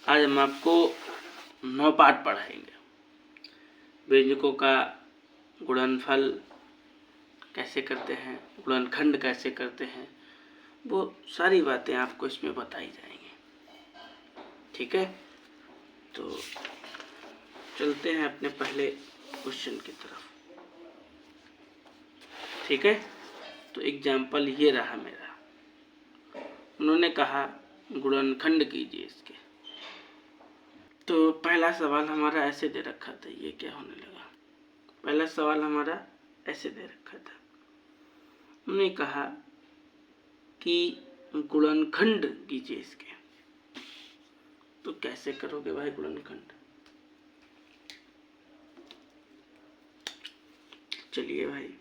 आज हम आपको 9 पाठ पढ़ाएंगे। व्यंजकों का गुणनफल कैसे करते हैं, गुणनखंड कैसे करते हैं, वो सारी बातें आपको इसमें बताई जाएंगी। ठीक है, तो चलते हैं अपने पहले क्वेश्चन की तरफ। ठीक है, तो एग्जाम्पल ये रहा मेरा। उन्होंने कहा गुणनखंड कीजिए इसके। तो पहला सवाल हमारा ऐसे दे रखा था, ये क्या होने लगा। पहला सवाल हमारा ऐसे दे रखा था, उन्होंने कहा कि गुणनखंड कीजिए इसके। तो कैसे करोगे भाई गुणनखंड? चलिए भाई,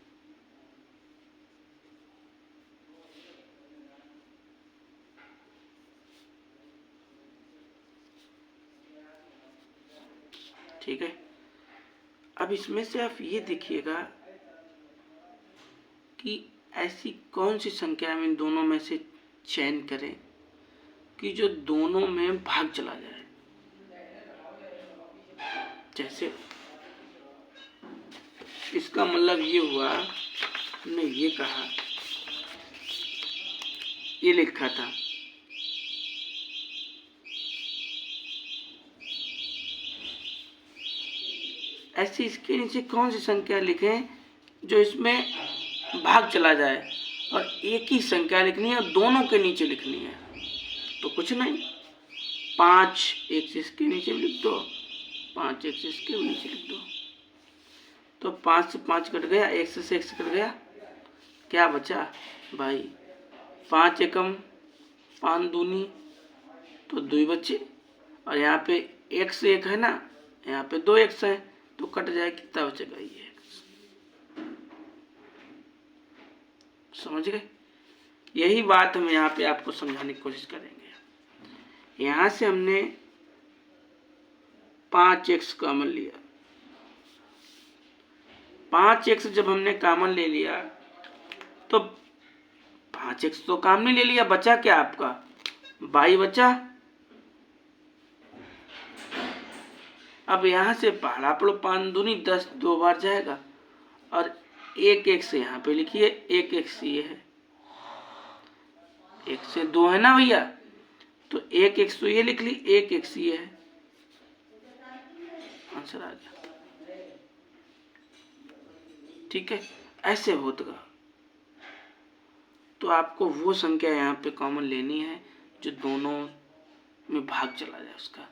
ठीक है। अब इसमें से आप ये देखिएगा कि ऐसी कौन सी संख्या में इन दोनों में से चयन करें कि जो दोनों में भाग चला जाए। जैसे इसका मतलब ये हुआ, हमने ये कहा, ये लिखा था ऐसी, इसके नीचे कौन सी संख्या लिखें जो इसमें भाग चला जाए, और एक ही संख्या लिखनी है और दोनों के नीचे लिखनी है। तो कुछ नहीं, 5 एक से इसके नीचे लिख दो, 5 एक से इसके नीचे लिख दो। तो 5 से 5 कट गया, 1 से 1 कट गया, क्या बचा भाई? 5 एकम 5 दूनी, तो 2 बचे। और यहाँ पे 1 से 1 है ना, यहाँ पे 2 एक्स है, तो कट जाए, कितना बचेगा? ये समझ गए? यही बात हम यहाँ पे आपको समझाने की कोशिश करेंगे। यहाँ से हमने 5x कॉमन लिया। 5x जब हमने कॉमन ले लिया तो 5x तो कॉमन ले लिया, बचा क्या आपका? y बचा। अब यहाँ से पहाड़ा पढ़ो, 5 दूनी 10, 2 बार जाएगा, और 1 x यहाँ पे लिखिए, 1 x ये है, 1 से 2 है ना भैया, तो 1 x तो ये लिख ली, 1 x ये है, आंसर आ गया। ठीक है, ऐसे होगा। तो आपको वो संख्या यहाँ पे कॉमन लेनी है जो दोनों में भाग चला जाए उसका।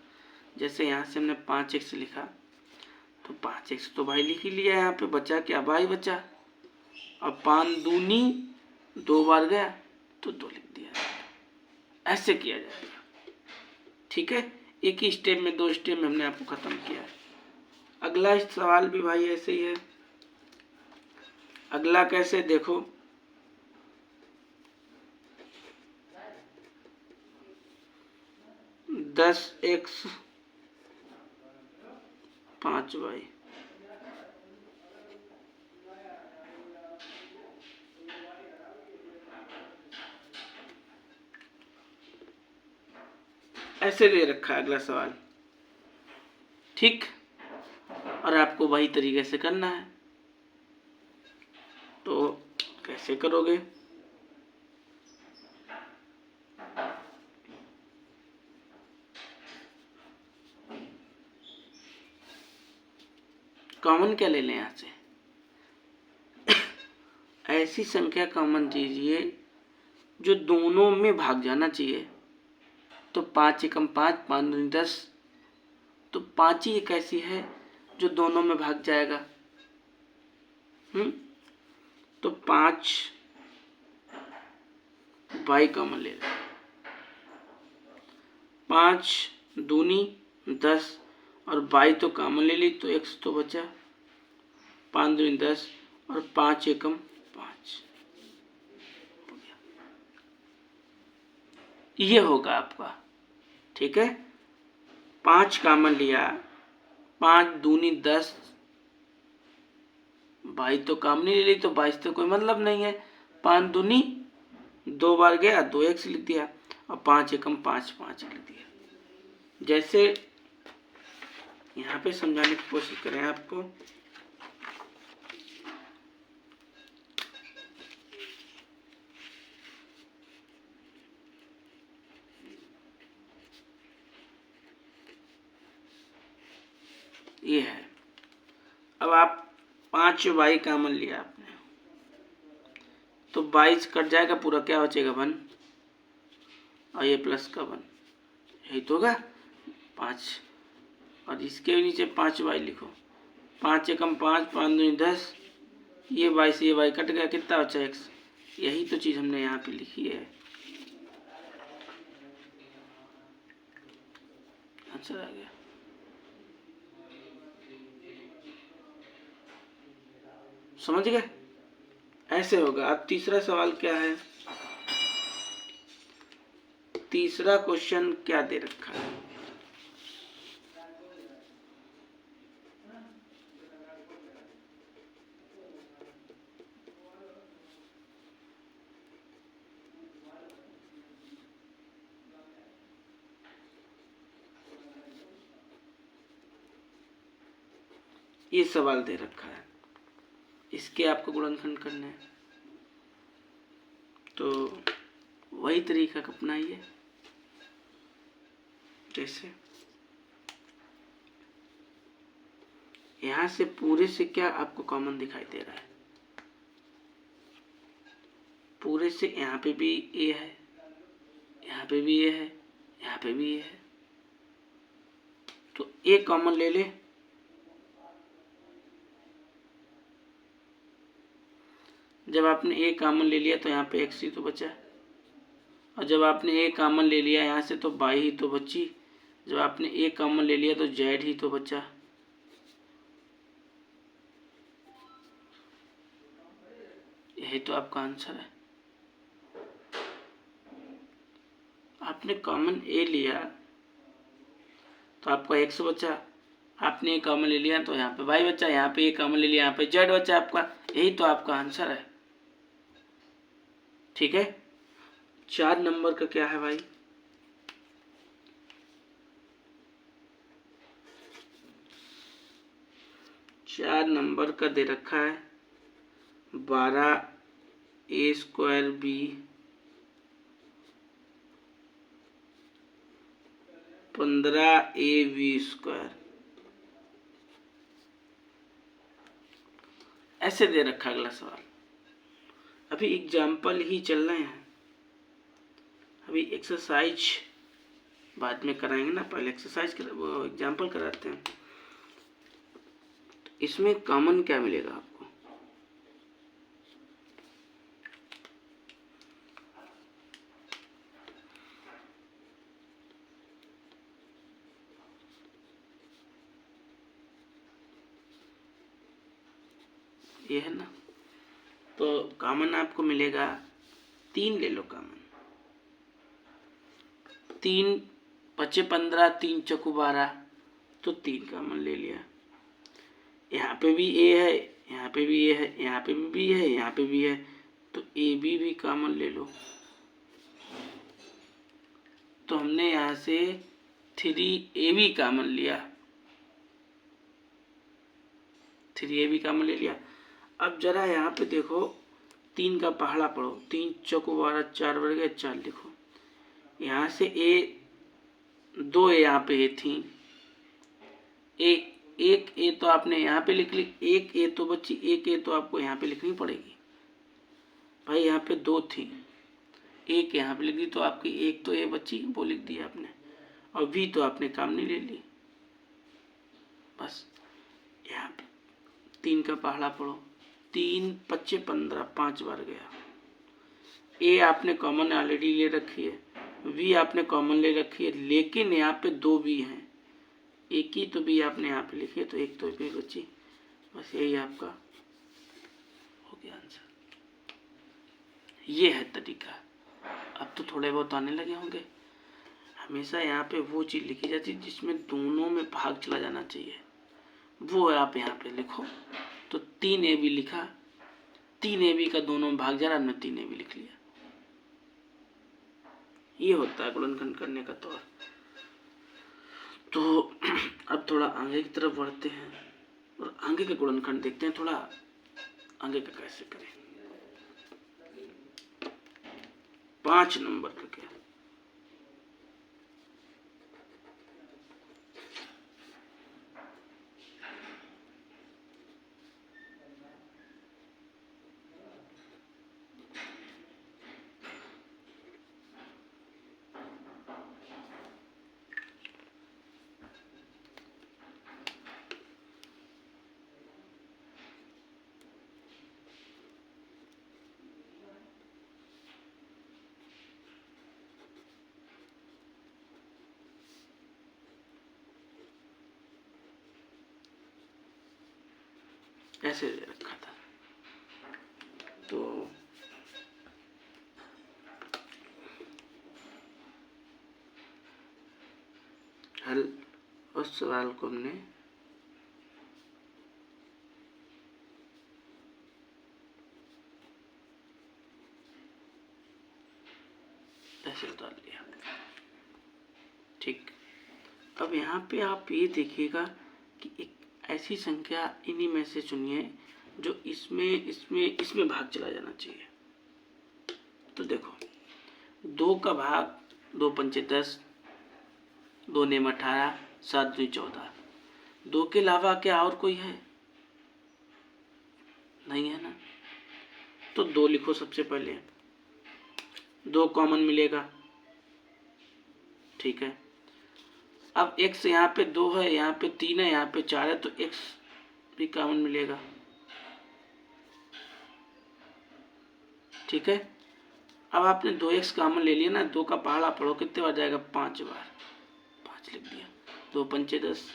जैसे यहाँ से हमने 5x लिखा, तो 5x तो भाई लिख ही लिया, यहाँ पे बचा क्या? y बचा। अब 5 दूनी 2 बार गया, तो 2 लिख दिया। ऐसे किया जाएगा। ठीक है, एक ही स्टेप में, 2 स्टेप में हमने आपको खत्म किया। अगला सवाल भी भाई ऐसे ही है। अगला कैसे देखो, दस एक्स 5y, ऐसे दे रखा है अगला सवाल। ठीक, और आपको वही तरीके से करना है। तो कैसे करोगे? कॉमन क्या ले लें यहाँ से? ऐसी संख्या कॉमन दीजिए जो दोनों में भाग जाना चाहिए। तो 5 एकम 5, 5 दूनी 10, तो 5 ही एक ऐसी है जो दोनों में भाग जाएगा। तो 5 y कॉमन ले लें, 5 दूनी 10, और y तो कॉमन ले ली, तो x तो बचा, 5 दूनी 10 और 5 एकम 5। ये होगा आपका। ठीक है, 5 कॉमन लिया, 5 दूनी 10, y तो कॉमन ले ली, तो 22 तो कोई मतलब नहीं है। 5 दूनी 2 बार गया, 2x लिख दिया, और 5 एकम 5, 5 लिख दिया। जैसे यहाँ पे समझाने की कोशिश करें आपको। ये है, अब आप 5y कॉमन लिया आपने, तो 22 कट जाएगा पूरा, क्या बचेगा 1 और ये प्लस का 1, यही तो होगा 5। और इसके नीचे 5y लिखो, 5 एकम 5, 5 दूनी 10, ये y से ये y कट गया, कितना बचा x। यही तो चीज़ हमने यहाँ पे लिखी है, आंसर आ गया। समझ गए, ऐसे होगा। अब तीसरा सवाल क्या है, तीसरा क्वेश्चन क्या दे रखा है। ये सवाल दे रखा है, इसके आपको गुणनखंड करने हैं, तो वही तरीका अपनाइए। जैसे यहां से पूरे से क्या आपको कॉमन दिखाई दे रहा है, पूरे से यहाँ पे भी ए है, यहाँ पे भी ए है, यहाँ पे भी ए है, तो ए कॉमन ले ले। जब आपने ए कॉमन ले लिया तो यहाँ पे एक्स ही तो बचा, और जब आपने ए कॉमन ले लिया यहाँ से तो बाई ही तो बची, जब आपने ए कॉमन ले लिया तो जेड ही तो बचा। यही तो आपका आंसर है। आपने कॉमन ए लिया तो आपका एक्स बचा, आपने ए कॉमन ले लिया तो यहाँ पे वाई बचा, यहाँ पे ए कॉमन ले लिया यहाँ पे जेड बचा आपका। यही तो आपका आंसर है। ठीक है, 4 नंबर का क्या है भाई, चार नंबर का दे रखा है 12a² b 15ab², ऐसे दे रखा अगला सवाल। अभी एग्जाम्पल ही चल रहे हैं, अभी एक्सरसाइज बाद में कराएंगे ना, पहले एक्सरसाइज वो एग्जाम्पल कराते हैं। तो इसमें कॉमन क्या मिलेगा आपको, ये है ना, तो कॉमन आपको मिलेगा 3 ले लो कॉमन, 3 5 15, 3 चौको 12, तो 3 कॉमन ले लिया। यहाँ पे भी ए है, यहाँ पे भी ए है, यहाँ पे भी बी है, यहाँ पे भी है, तो ए बी भी कॉमन ले लो। तो हमने यहाँ से 3ab कॉमन लिया, 3ab कॉमन ले लिया। अब जरा यहाँ पे देखो, 3 का पहाड़ा पढ़ो, 3 चौको 12, 4 बढ़ गया 4 लिखो। यहाँ से ए 2 ए यहाँ पे ए थी, एक ए तो आपने यहाँ पे लिख ली, एक ए तो बची, एक ए तो आपको यहाँ पे लिखनी पड़ेगी भाई। यहाँ पे 2 थी, एक यहाँ पे लिख दी, तो आपकी एक तो ए बची, वो लिख दी आपने, और भी तो आपने काम नहीं ले ली। बस यहाँ पे 3 का पहाड़ा पढ़ो, 3 5 15, 5 बार गया। ए आपने कॉमन ऑलरेडी ले रखी है, वी आपने कॉमन ले रखी है, लेकिन यहाँ पे 2 भी हैं, एक ही तो भी आपने यहाँ पे लिखी है, तो एक तो भी बची। बस यही आपका हो गया आंसर। ये है तरीका। अब तो थोड़े बहुत आने लगे होंगे। हमेशा यहाँ पे वो चीज़ लिखी जाती है जिसमें दोनों में भाग चला जाना चाहिए, वो आप यहाँ पे लिखो। तो 3ab लिखा, 3ab का दोनों में भाग जा रहा, हमने 3ab लिख लिया। ये होता है गुणनखंड करने का तौर। थोड़ा आगे की तरफ बढ़ते हैं और आगे के गुणनखंड देखते हैं, थोड़ा आगे का कैसे करें। 5 नंबर का क्या, ऐसे दे रखा था। तो हल उस सवाल को हमने ऐसे उतार लिया। ठीक, अब यहाँ पे आप ये देखिएगा कि एक ऐसी संख्या इन्हीं में से चुनिए जो इसमें भाग चला जाना चाहिए। तो देखो 2 का भाग 2 पंचे 10, 2 नेम 18, 7 दूनी 14। 2 के अलावा क्या और कोई है? नहीं है ना। तो 2 लिखो सबसे पहले, 2 कॉमन मिलेगा। ठीक है, अब x यहाँ पे 2 है, यहाँ पे 3 है, यहाँ पे 4 है, तो x भी कॉमन मिलेगा। ठीक है, अब आपने 2x कॉमन ले लिया ना, 2 का पहाड़ा पढ़ो कितने बार जाएगा? 5 बार। 5 लिख दिया। 2 पंचे 10।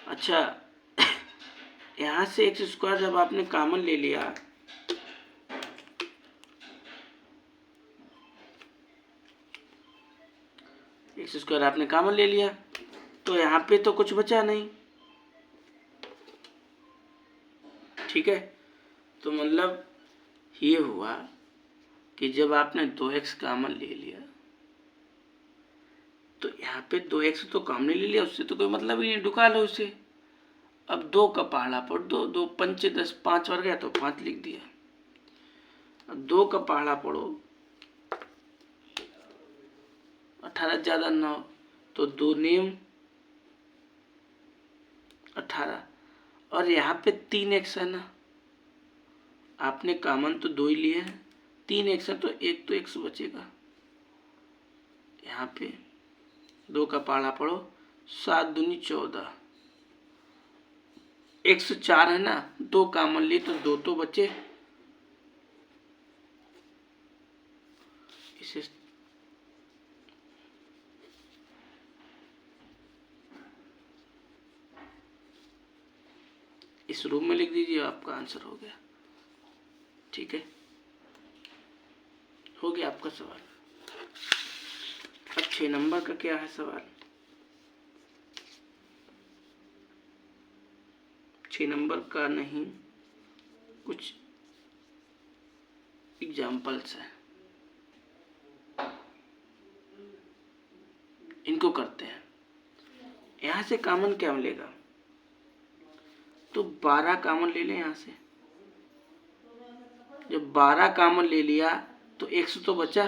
अच्छा यहाँ से एक्स स्क्वायर जब आपने कॉमन ले लिया, एक्स स्क्वायर आपने कॉमन ले लिया, तो यहाँ पे तो कुछ बचा नहीं। ठीक है, तो मतलब ये हुआ कि जब आपने 2x कॉमन ले लिया तो यहाँ पे 2x तो कॉमन ले लिया, उससे तो कोई मतलब ही नहीं, ढुका लो उसे। अब 2 का पहाड़ा पढ़ दो, 2 पंचे 10, 5 बार गया तो 5 लिख दिया। अब 2 का पहाड़ा पढ़ो, 18 ज्यादा 9, तो 2 नेम 18, और यहाँ पे 3x है ना, आपने कॉमन तो 2 ही लिए हैं, 3x है तो एक तो x बचेगा। यहाँ पे 2 का पहाड़ा पढ़ो, 7 दूनी 14, x 4 है ना, 2 कॉमन लिए तो 2 तो बचे। इसे इस रूप में लिख दीजिए, आपका आंसर हो गया। ठीक है, हो गया आपका सवाल। अब 6 नंबर का क्या है सवाल? 6 नंबर का नहीं, कुछ एग्जाम्पल्स हैं, इनको करते हैं। यहाँ से कॉमन क्या मिलेगा? तो 12 कॉमन ले लें यहाँ से। जब 12 कॉमन ले लिया तो x तो बचा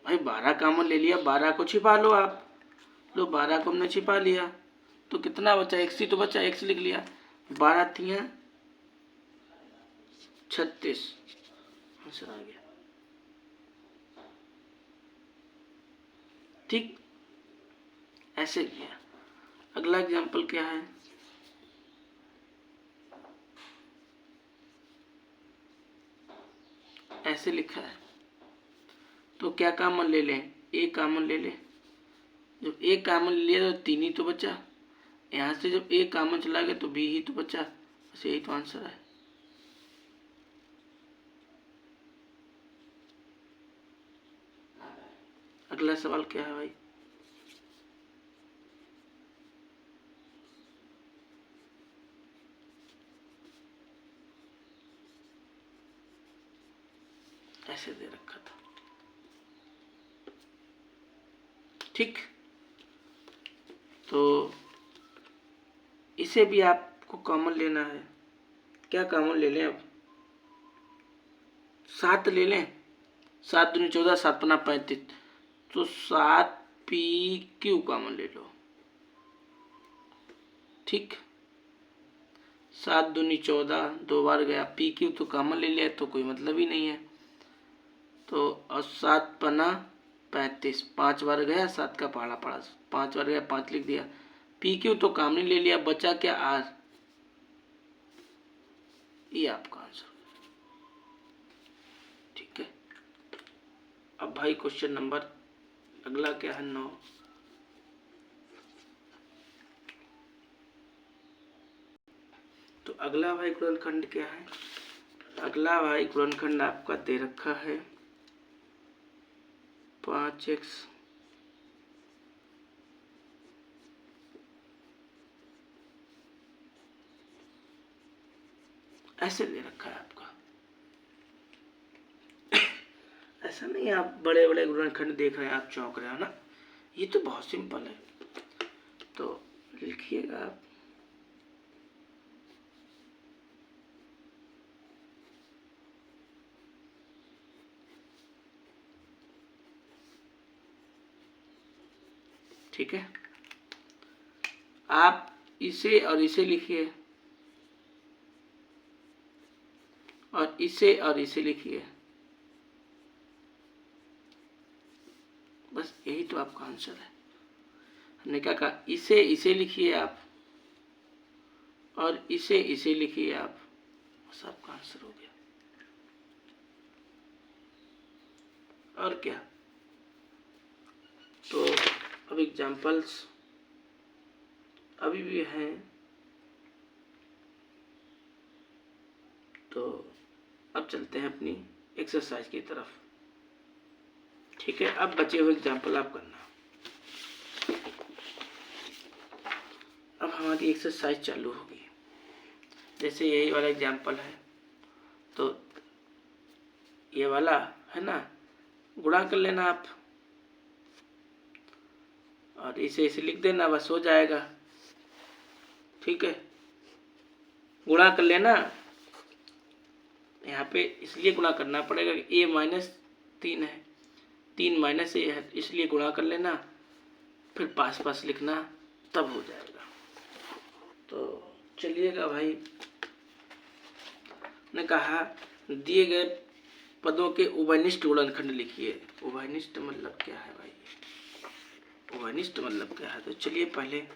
भाई, 12 कॉमन ले लिया, 12 को छिपा लो आप। लो 12 को हमने छिपा लिया तो कितना बचा? x ही तो बचा, x लिख लिया। 12 3 36, आंसर आ गया। ठीक, ऐसे किया। अगला एग्जांपल क्या है? ऐसे लिखा है, तो क्या कॉमन ले लें? a कॉमन ले लें। जब a कॉमन ले लिया तो 3 ही तो बचा। यहाँ से जब a कॉमन चला गया तो b ही तो बचा। बस यही तो आंसर है। अगला सवाल क्या है भाई? ऐसे दे रखा था। ठीक, तो इसे भी आपको कॉमन लेना है। क्या कॉमन ले लें? अब 7 ले लें। 7 दूनी 14, 7 पन्ना 35, तो 7 पी क्यू कॉमन ले लो। ठीक, 7 दूनी 14, 2 बार गया, पी क्यू तो कॉमन ले लिया तो कोई मतलब ही नहीं है। तो और 7 पन्ना 35, 5 बार गया, 7 का पहाड़ा पड़ा, 5 बार गया, 5 लिख दिया। पी क्यू तो कॉमन ले लिया, बचा क्या? आर। ये आपका आंसर। ठीक है, अब भाई क्वेश्चन नंबर अगला क्या है? 9। तो अगला भाई गुणनखंड क्या है? अगला भाई गुणनखंड आपका दे रखा है 5x ऐसे दे रखा है आपका। ऐसा नहीं आप बड़े बड़े गुणनखंड देख रहे हैं आप चौंक रहे हो ना, ये तो बहुत सिंपल है। तो लिखिएगा आप ठीक है, आप इसे और इसे लिखिए और इसे और इसे लिखिए, बस यही तो आपका आंसर है। हमने क्या कहा? इसे इसे लिखिए आप और इसे इसे लिखिए आप, बस आपका आंसर हो गया। और क्या? तो अब एग्जाम्पल्स अभी भी हैं, तो अब चलते हैं अपनी एक्सरसाइज की तरफ। ठीक है, अब बचे हुए एग्जाम्पल आप करना। अब हमारी एक्सरसाइज चालू होगी। जैसे यही वाला एग्जाम्पल है, तो ये वाला है ना, गुणा कर लेना आप और इसे इसे लिख देना, बस हो जाएगा। ठीक है, गुणा कर लेना। यहाँ पे इसलिए गुणा करना पड़ेगा कि a-3 है, 3 माइनस ए है, इसलिए गुणा कर लेना, फिर पास पास लिखना, तब हो जाएगा। तो चलिएगा भाई, ने कहा दिए गए पदों के उभयनिष्ठ गुणनखंड लिखिए। उभयनिष्ठ मतलब क्या है भाई? उभयनिष्ठ मतलब क्या है? तो चलिए पहले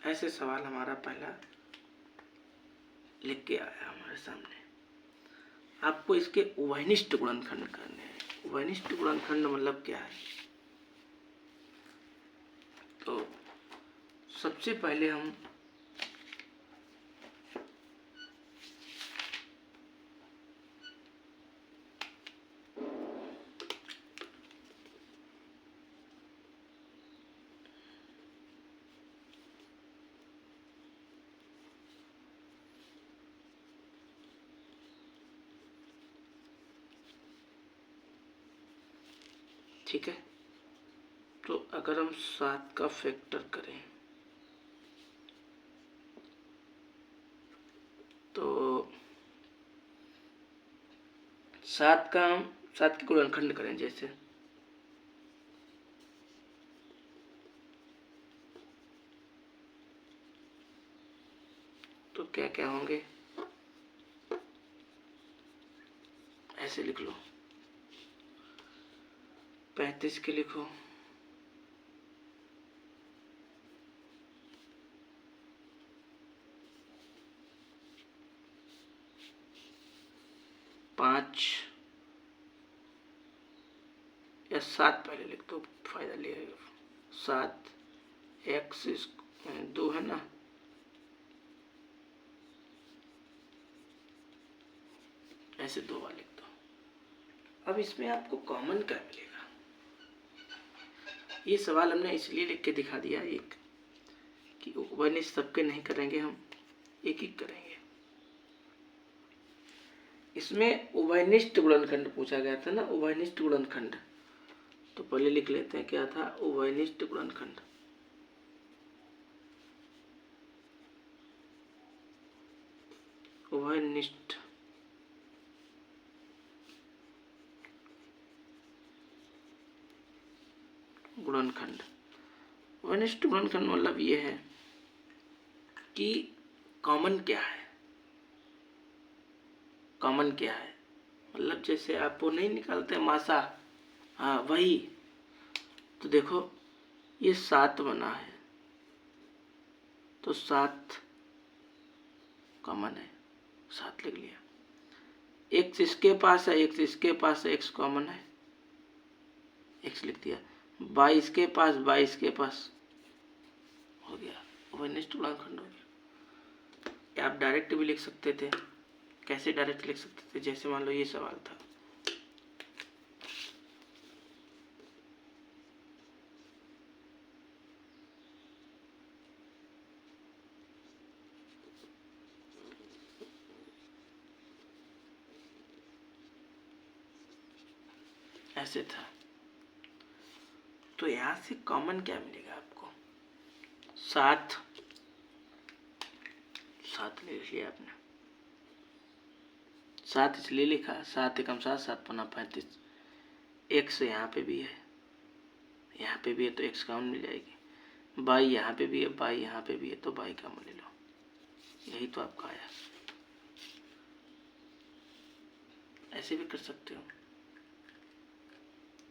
ऐसे सवाल हमारा पहला लिख के आया हमारे सामने। आपको इसके उभयनिष्ठ गुणनखंड करने हैं। उभयनिष्ठ गुणनखंड मतलब क्या है? तो सबसे पहले हम ठीक है, तो अगर हम 7 का फैक्टर करें तो 7 के गुणनखंड करें, जैसे तो क्या क्या होंगे? ऐसे लिख लो, 35 के लिखो, 5 या 7 पहले लिख दो, फायदा ले 7 x 2 है ना, ऐसे 2 बार लिख दो। अब इसमें आपको कॉमन क्या मिलेगा? ये सवाल हमने इसलिए लिख के दिखा दिया एक कि उभयनिष्ठ सबके नहीं करेंगे, हम एक एक करेंगे। इसमें उभयनिष्ठ गुणनखंड पूछा गया था ना, उभयनिष्ठ गुणनखंड। तो पहले लिख लेते हैं क्या था उभयनिष्ठ गुणनखंड। उभयनिष्ठ गुणनखंड। उभयनिष्ठ गुणनखंड मतलब ये है कि कॉमन क्या है, कॉमन क्या है, मतलब जैसे आप वो नहीं निकालते मासा, हाँ वही। तो देखो ये 7 बना है तो 7 कॉमन है, 7 लिख लिया। x इसके पास है, x इसके पास है, x कॉमन है, x लिख दिया। 22 के पास, 22 के पास, हो गया उभयनिष्ठ गुणनखंड हो गया। आप डायरेक्ट भी लिख सकते थे। कैसे डायरेक्ट लिख सकते थे, जैसे मान लो ये सवाल था, ऐसे था। तो यहां से कॉमन क्या मिलेगा आपको, 7 ले लिया आपने। 7 इसलिए लिखा, 7 एकम 7, 7 पन्ना 35। x यहाँ पे भी है, यहाँ पे भी है तो x कॉमन मिल जाएगी। बाई यहाँ पे भी है, बाई यहाँ पे भी है तो बाई कॉमन ले लो। यही तो आपका आया। ऐसे भी कर सकते हो,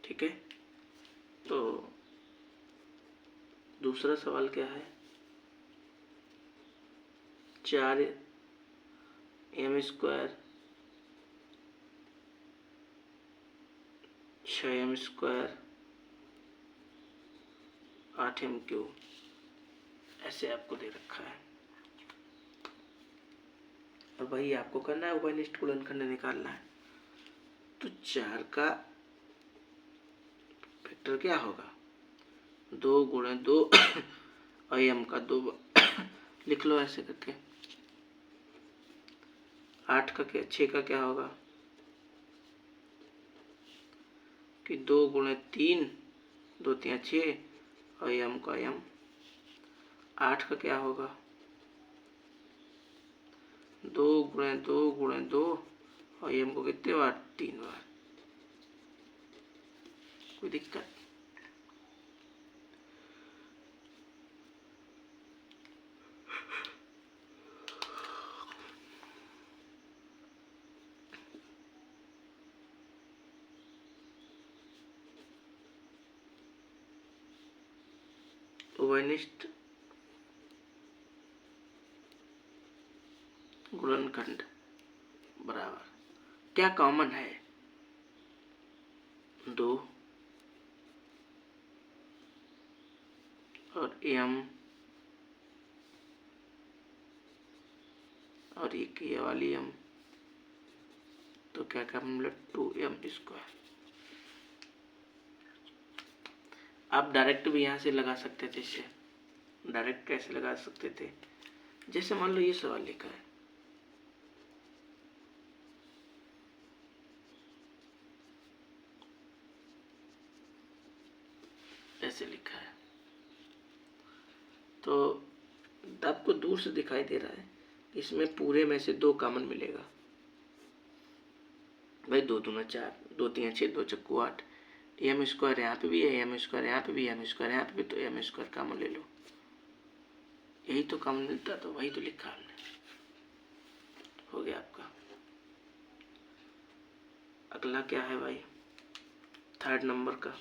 ठीक है। तो दूसरा सवाल क्या है, 4m² 6m², 8m³, ऐसे आपको दे रखा है। और वही आपको करना है, उभयनिष्ठ गुणनखंड निकालना है। तो 4 का फैक्टर क्या होगा, 2 गुणे 2 और m का 2 लिख लो ऐसे करके। 8 का क्या, 6 का क्या होगा कि 2 गुणे 3, 2 3 6 और m का m। 8 का क्या होगा 2 गुणे 2 गुणे 2 और m को कितने बार, 3 बार। कोई दिक्कत, उभयनिष्ठ गुणनखंड बराबर क्या कॉमन है, 2 और m और ये वाली m, तो क्या कॉमन मिला 2m²। आप डायरेक्ट भी यहाँ से लगा सकते थे। इसे डायरेक्ट कैसे लगा सकते थे, जैसे मान लो ये सवाल लिखा है, ऐसे लिखा है तो आपको दूर से दिखाई दे रहा है, इसमें पूरे में से 2 कॉमन मिलेगा। भाई 2 दूना 4, 2 3 6, 2 चक्कू 8, m² यहाँ पे भी है, m² यहाँ पे भी, m² यहाँ पे भी, तो m² कॉमन ले लो। यही तो कॉमन मिलता, तो वही तो लिखा हमने। हो गया आपका। अगला क्या है भाई, 3rd नंबर का,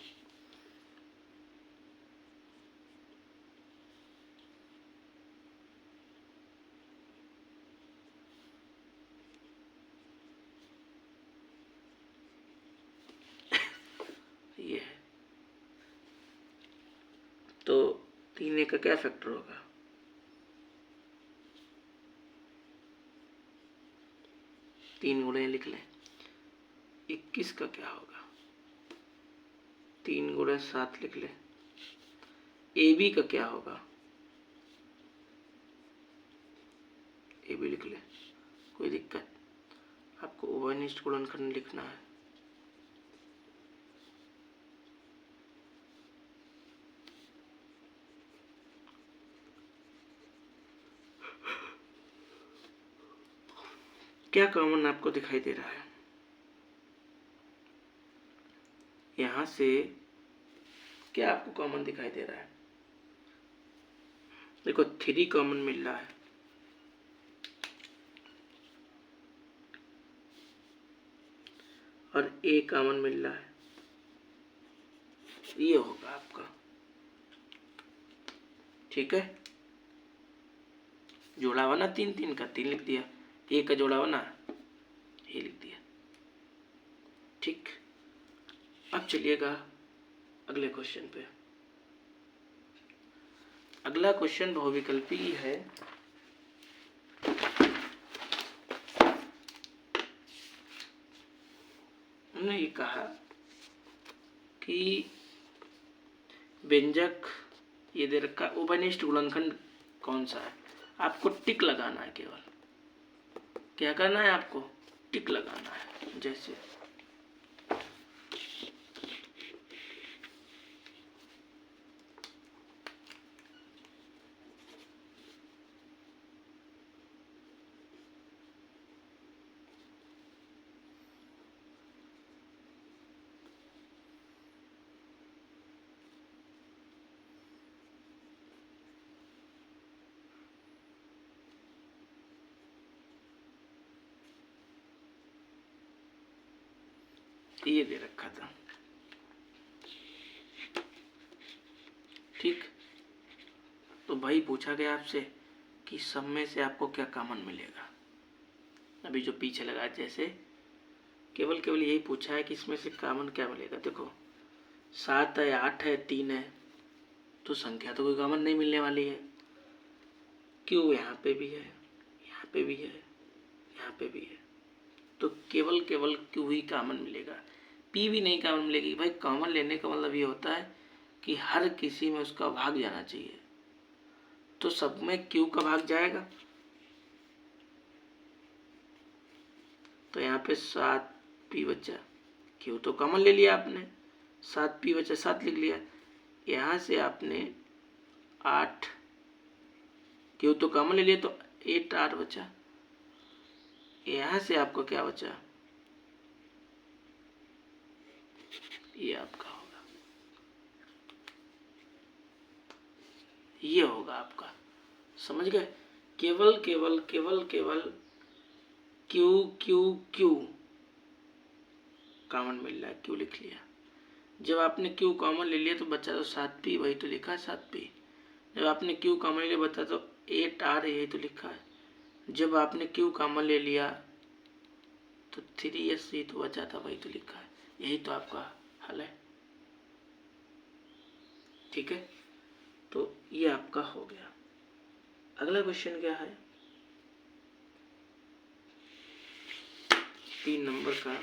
ये है। तो 3 का क्या फैक्टर होगा, 3 गुणे लिख लें। 21 का क्या होगा, 3 गुणे 7 लिख लें। ए बी का क्या होगा, ए बी लिख ले, कोई दिक्कत। आपको उभयनिष्ठ गुणनखंड लिखना है। क्या कॉमन आपको दिखाई दे रहा है? यहां से क्या आपको कॉमन दिखाई दे रहा है? देखो 3 कॉमन मिल रहा है, और ए कॉमन मिल रहा है, ये होगा आपका। ठीक है, जोड़ा बना 3 3 का, 3 लिख दिया। ए का जोड़ा बना, ए लिख दिया। ठीक, अब चलिएगा अगले क्वेश्चन पे। अगला क्वेश्चन बहुविकल्पी है। उन्होंने ये कहा कि व्यंजक ये दे रखा, उभयनिष्ठ गुणनखंड कौन सा है? आपको टिक लगाना है, केवल क्या करना है, आपको टिक लगाना है। जैसे ये दे रखा था। ठीक, तो भाई पूछा गया आपसे कि सब में से आपको क्या कॉमन मिलेगा। अभी जो पीछे लगा, जैसे केवल यही पूछा है कि इसमें से कॉमन क्या मिलेगा। देखो 7 है, 8 है, 3 है, तो संख्या तो कोई कॉमन नहीं मिलने वाली है। क्यों, यहाँ पे भी है, यहाँ पे भी है, यहाँ पे भी है, तो केवल क्यू ही कॉमन मिलेगा, पी भी नहीं कॉमन मिलेगी। भाई कॉमन लेने का मतलब ये होता है कि हर किसी में उसका भाग जाना चाहिए, तो सब में क्यू का भाग जाएगा। तो यहाँ पे 7 पी बचा, क्यू तो कॉमन ले लिया आपने, 7 पी बचा, 7 लिख लिया। यहाँ से आपने 8 क्यू तो कॉमन ले लिया, तो 8 आर बचा। यहाँ से आपको क्या बचा, ये आपका होगा, ये होगा आपका। समझ गए? केवल क्यू क्यू क्यू कॉमन मिल रहा है, क्यू लिख लिया। जब आपने क्यू कॉमन ले लिया तो बचा तो 7 पी, वही तो लिखा है 7 पी। जब आपने क्यू कॉमन ले लिया बचा तो 8 आर, यही तो लिखा है। जब आपने क्यू कॉमन ले लिया तो 3 एस, ये तो बचा था, वही तो लिखा है। यही तो आपका हल है। ठीक है, तो ये आपका हो गया। अगला क्वेश्चन क्या है, 3 नंबर का।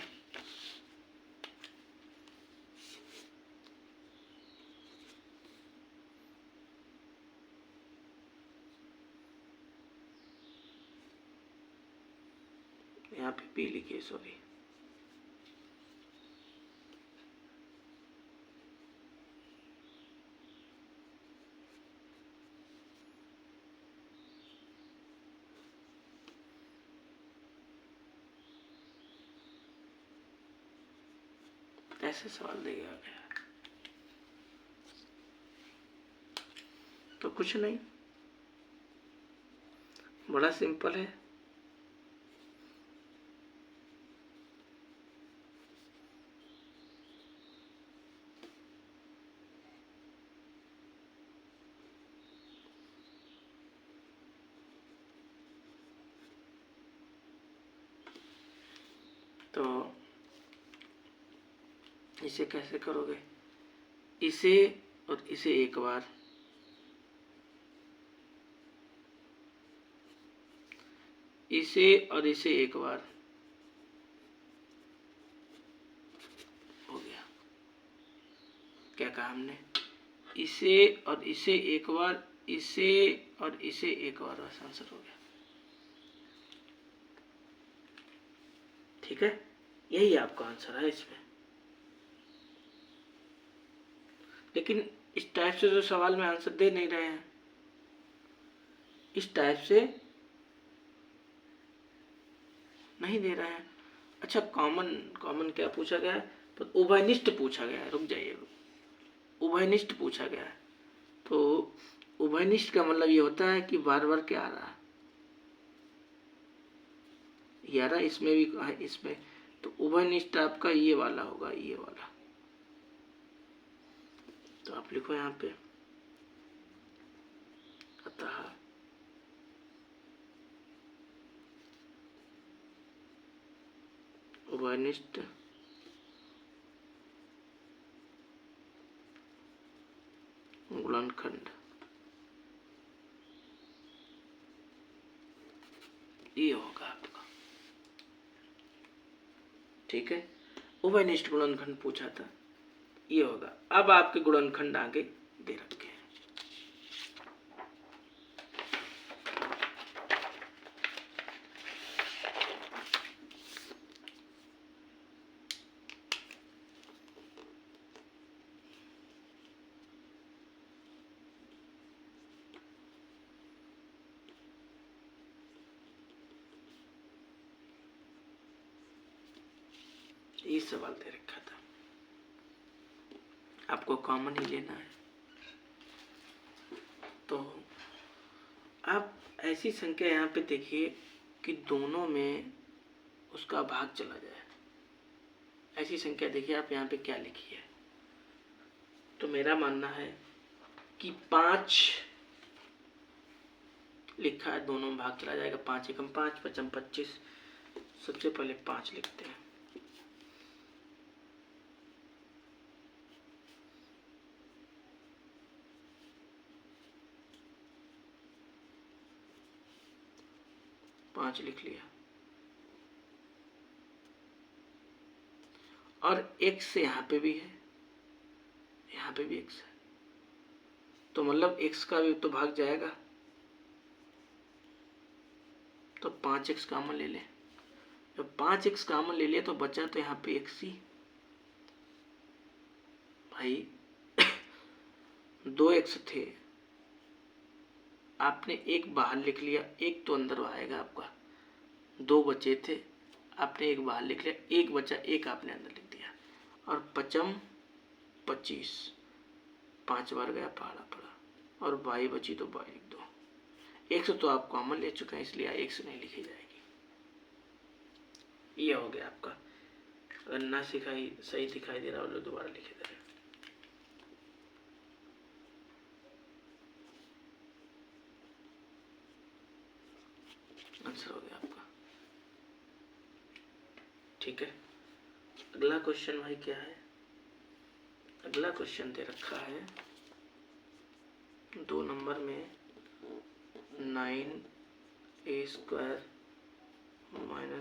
यहाँ पे पी लिखिए, सॉरी, ऐसे सवाल दिया गया तो कुछ नहीं, बड़ा सिंपल है। तो इसे कैसे करोगे, इसे और इसे एक बार, इसे और इसे एक बार, हो गया। क्या कहा हमने, इसे और इसे एक बार, इसे और इसे एक बार, बस आंसर हो गया। ठीक है, यही आपका आंसर है इसमें। लेकिन इस टाइप से जो सवाल में आंसर दे नहीं रहे हैं, इस टाइप से नहीं दे रहे हैं। अच्छा, कॉमन क्या पूछा गया है? तो उभयनिष्ठ पूछा गया है। रुक जाइए, उभयनिष्ठ पूछा गया है। तो उभयनिष्ठ का मतलब ये होता है कि बार बार क्या आ रहा है, ये आ रहा है, इसमें भी है, इसमें। तो उभयनिष्ठ आपका ये वाला होगा, ये वाला। तो आप लिखो यहाँ पे, अतः उभयनिष्ठ गुणनखंड ये होगा आपका। ठीक है, उभयनिष्ठ गुणनखंड पूछा था, ये होगा। अब आपके गुणनखंड आगे दे रखे हैं। ये सवाल दे रखा था, आपको कॉमन ही लेना है। तो आप ऐसी संख्या यहाँ पे देखिए कि दोनों में उसका भाग चला जाए। ऐसी संख्या देखिए आप यहाँ पे क्या लिखी है। तो मेरा मानना है कि 5 लिखा है, दोनों में भाग चला जाएगा। 5 एकम 5, 5 25। सबसे पहले 5 लिखते हैं। पांच लिख लिया, और x यहाँ पे भी है, यहाँ पे भी x है, तो मतलब x का भी तो भाग जाएगा। तो 5x कॉमन ले लें। जब 5x कॉमन ले लिया तो बचा तो यहाँ पे x ही। भाई 2x थे, आपने एक बाहर लिख लिया, एक तो अंदर आएगा आपका। 2 बचे थे, आपने एक बाहर लिख लिया, एक बचा, एक आपने अंदर लिख दिया। और 5 25, 5 बार गया पहाड़ा पड़ा, और 22 बची तो 22 लिख दो। x तो आप कॉमन ले चुके हैं, इसलिए x नहीं लिखी जाएगी। ये हो गया आपका। अगर ना सही दिखाई दे रहा हो तो दोबारा लिखे दे रहे। आंसर हो गया आपका। ठीक है, अगला क्वेश्चन भाई क्या है? अगला क्वेश्चन दे रखा है 2 नंबर में 9a² -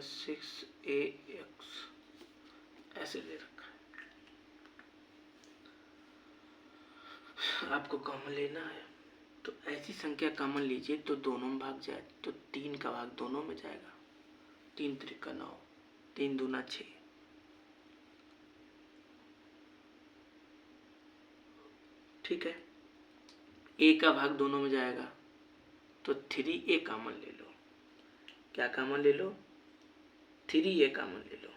6ax ऐसे दे रखा है। आपको कॉमन लेना है, तो ऐसी संख्या कॉमन लीजिए तो दोनों में भाग जाए। तो 3 का भाग दोनों में जाएगा। 3 त्रिका 9, 3 दूना 6। ठीक है, a का भाग दोनों में जाएगा, तो 3a कॉमन ले लो। क्या कॉमन ले लो? 3a कॉमन ले लो।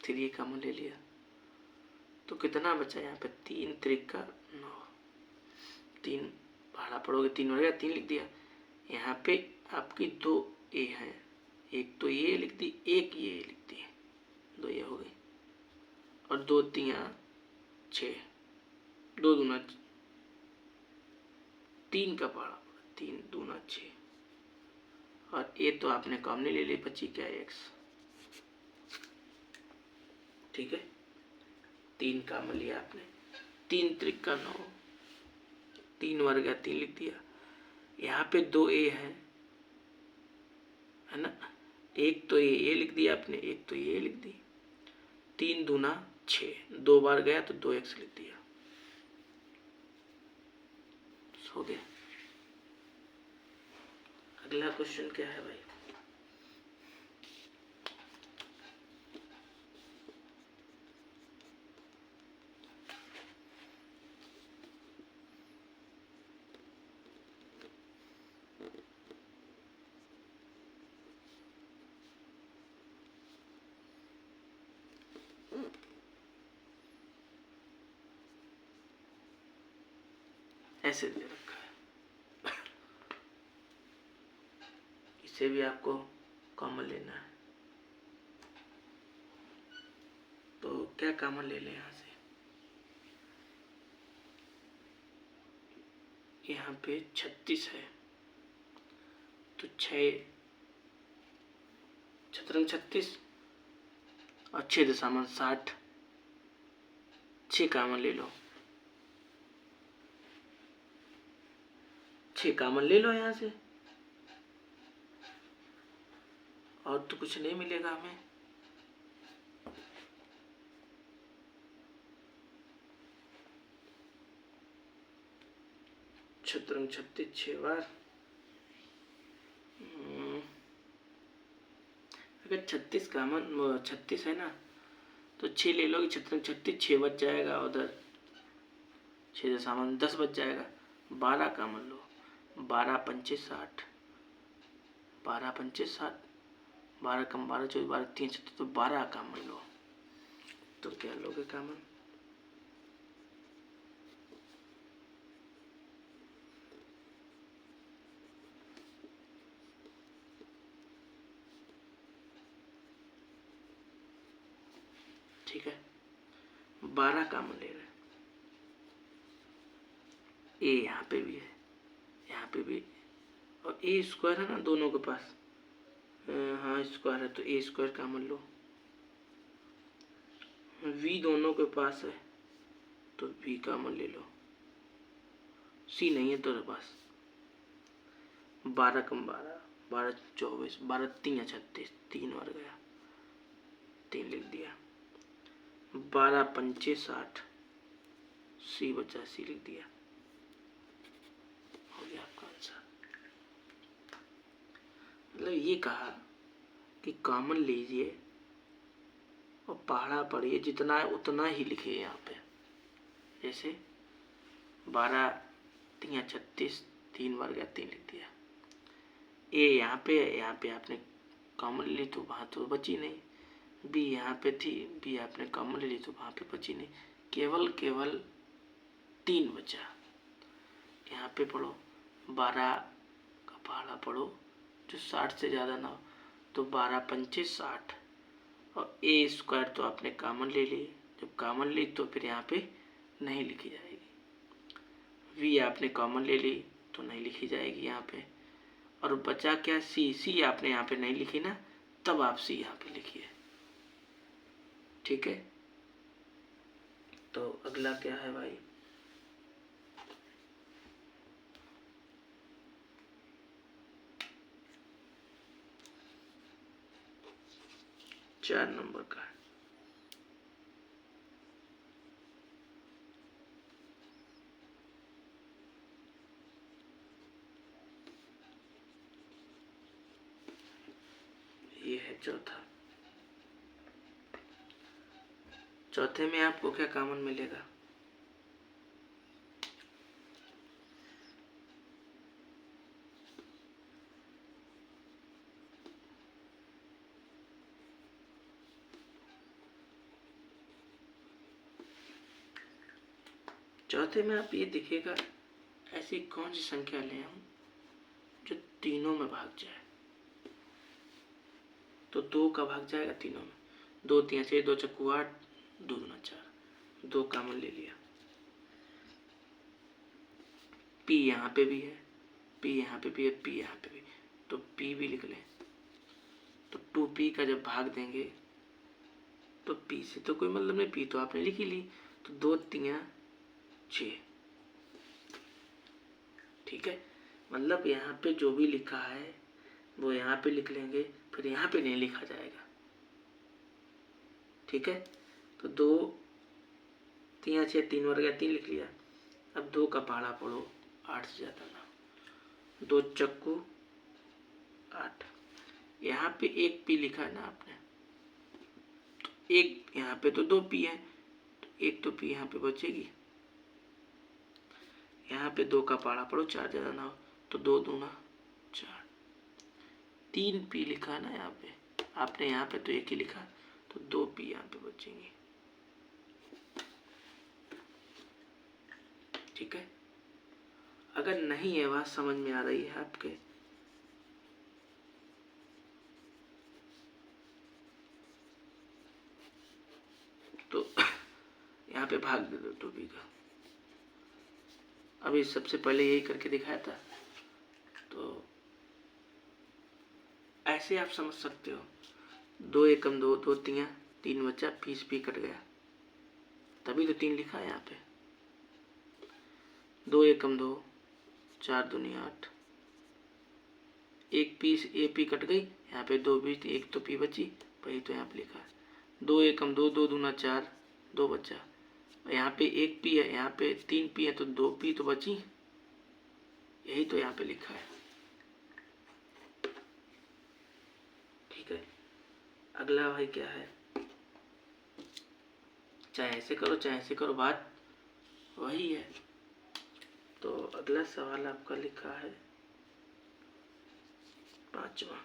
थ्री कॉमन ले लिया, तो कितना बचा यहाँ पे? 3 त्रिका 9, 3 भाड़ा पड़ोगे, 3 बढ़ेगा, 3 लिख दिया। यहाँ पे आपकी 2a है, एक तो ये लिख दी, एक ये लिख दी, 2 ये हो गई। और 2 3 6, 2 दूना 3 का पड़ा, 3 दूना 6। और ये तो आपने कॉमन ले ली, बची क्या? x। ठीक है, 3 कॉमन लिया आपने, 3 त्रिका 9, 3 वर्ग गया, 3 लिख दिया। यहाँ पे 2a है, है ना। एक तो ये लिख दिया आपने, एक तो ये लिख दी। 3 दूना 6, 2 बार गया तो 2x लिख दिया, हो गया। अगला क्वेश्चन क्या है भाई? ऐसे दे रखा है, इसे भी आपको कॉमन लेना है। तो क्या कॉमन ले लें यहाँ से? यहाँ पे 36 है, तो 6 छतरंग 36 और 6 दशामन 60, 6 कॉमन ले लो, 6 कॉमन ले लो यहाँ से, और तो कुछ नहीं मिलेगा हमें। छतरंग 36 6 बार, अगर 36 कॉमन 36 है ना, तो 6 ले लोगे, छतरंग 36 6 बच जाएगा, उधर 6 दशामन 10 बच जाएगा। 12 कॉमन लो, 12 पंचे 60, 12 पंचे 60, 12 कम 12 24 12 3 तो 12 कॉमन लो। तो क्या लोगे कॉमन? ठीक है, 12 कॉमन ले रहे, ए यहाँ पे भी है, यहाँ पे भी, और ए स्क्वायर है ना दोनों के पास, हाँ स्क्वायर है, तो ए स्क्वायर कॉमन लो। वी दोनों के पास है, तो वी कॉमन ले लो। सी नहीं है तेरे पास। 12 कम 12, 12 24, 12 3 36, 3 बार गया, 3 लिख दिया। 12 पंचे 60, सी बचा, सी लिख दिया, हो गया आपका आंसर। मतलब ये कहा कि कॉमन लीजिए और पहाड़ा पढ़िए, जितना है उतना ही लिखिए यहाँ पे। जैसे 12 3 36, 3 बार गया, 3 लिख दिया। ए यहाँ पे है, यहाँ पे आपने कॉमन ली तो वहाँ तो बची नहीं। बी यहाँ पे थी, बी आपने कॉमन ली तो वहाँ पे बची नहीं, केवल 3 बचा। यहाँ पे पढ़ो, 12 का पहाड़ा पढ़ो जो 60 से ज़्यादा ना हो, तो 12 पंचे 60, और ए स्क्वायर तो आपने कॉमन ले ली, जब कॉमन ली तो फिर यहाँ पे नहीं लिखी जाएगी। वी आपने कॉमन ले ली तो नहीं लिखी जाएगी यहाँ पे, और बचा क्या? सी। सी आपने यहाँ पे नहीं लिखी ना, तब आप सी यहाँ पे लिखिए, ठीक है। तो अगला क्या है भाई? चार नंबर का है। ये है चौथा। चौथे में आपको क्या कॉमन मिलेगा? चौथे में आप ये दिखेगा, ऐसी कौन सी संख्या लें हम जो तीनों में भाग जाए। तो 2 का भाग जाएगा तीनों में, 2 3 6, 2 चक्कू 8, 2 दूना 4, 2 कॉमन ले लिया। पी यहाँ पे भी है, पी यहाँ पे भी है, पी यहाँ पे भी, तो पी भी लिख लें। तो 2p का जब भाग देंगे तो p से तो कोई मतलब नहीं, p तो आपने लिख ही ली, तो 2 3 6, ठीक है। मतलब यहाँ पे जो भी लिखा है वो यहाँ पे लिख लेंगे, फिर यहाँ पे नहीं लिखा जाएगा। ठीक है, तो 2 3 6 3 वर्ग 3 लिख लिया। अब 2 का पहाड़ा पढ़ो, 8 से ज़्यादा ना। 2 चक्कू 8। यहाँ पे 1 पी लिखा है ना आपने, तो एक यहाँ पे तो 2 पी है, तो 1 तो पी यहाँ पे बचेगी। यहाँ पे 2 का पहाड़ा पढ़ो, 4 ज़्यादा ना हो, तो 2 दूना 4। 3 पी लिखा है ना यहाँ पे, आपने यहाँ पे तो 1 ही लिखा, तो 2 पी यहाँ पे बचेंगे। ठीक है, अगर नहीं है बात समझ में आ रही है आपके, तो यहाँ पे भाग दे दो 2b का। अभी सबसे पहले यही करके दिखाया था, तो ऐसे आप समझ सकते हो। 2 एकम 2, 2 तियाँ 3 बचा, 20 पी कट गया, तभी तो 3 लिखा है यहाँ पे। 2 एकम 2, 4 दूनी 8, 1 पीस ए पी कट गई, यहाँ पे 2 भी, 1 तो पी बची, वही तो यहाँ पे लिखा है। 2 एकम 2, 2 दूना 4, 2 बचा, यहाँ पे 1 पी है, यहाँ पे 3 पी है, तो 2 पी तो बची, यही तो यहाँ पे लिखा है। ठीक है, अगला भाई क्या है, चाहे ऐसे करो चाहे ऐसे करो, बात वही है। तो अगला सवाल आपका लिखा है 5वां।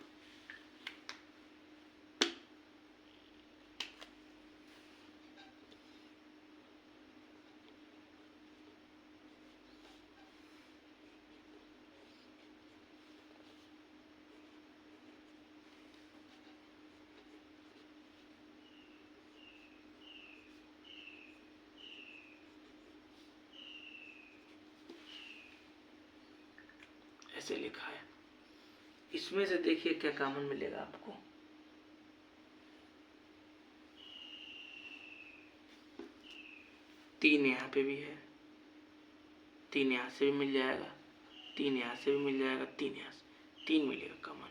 ऐसे लिखा है, इसमें से देखिए क्या कॉमन मिलेगा आपको। तीन यहाँ पे भी है, 3 यहाँ से भी मिल जाएगा, 3 यहाँ से भी मिल जाएगा, 3 यहाँ से, 3 मिलेगा कॉमन।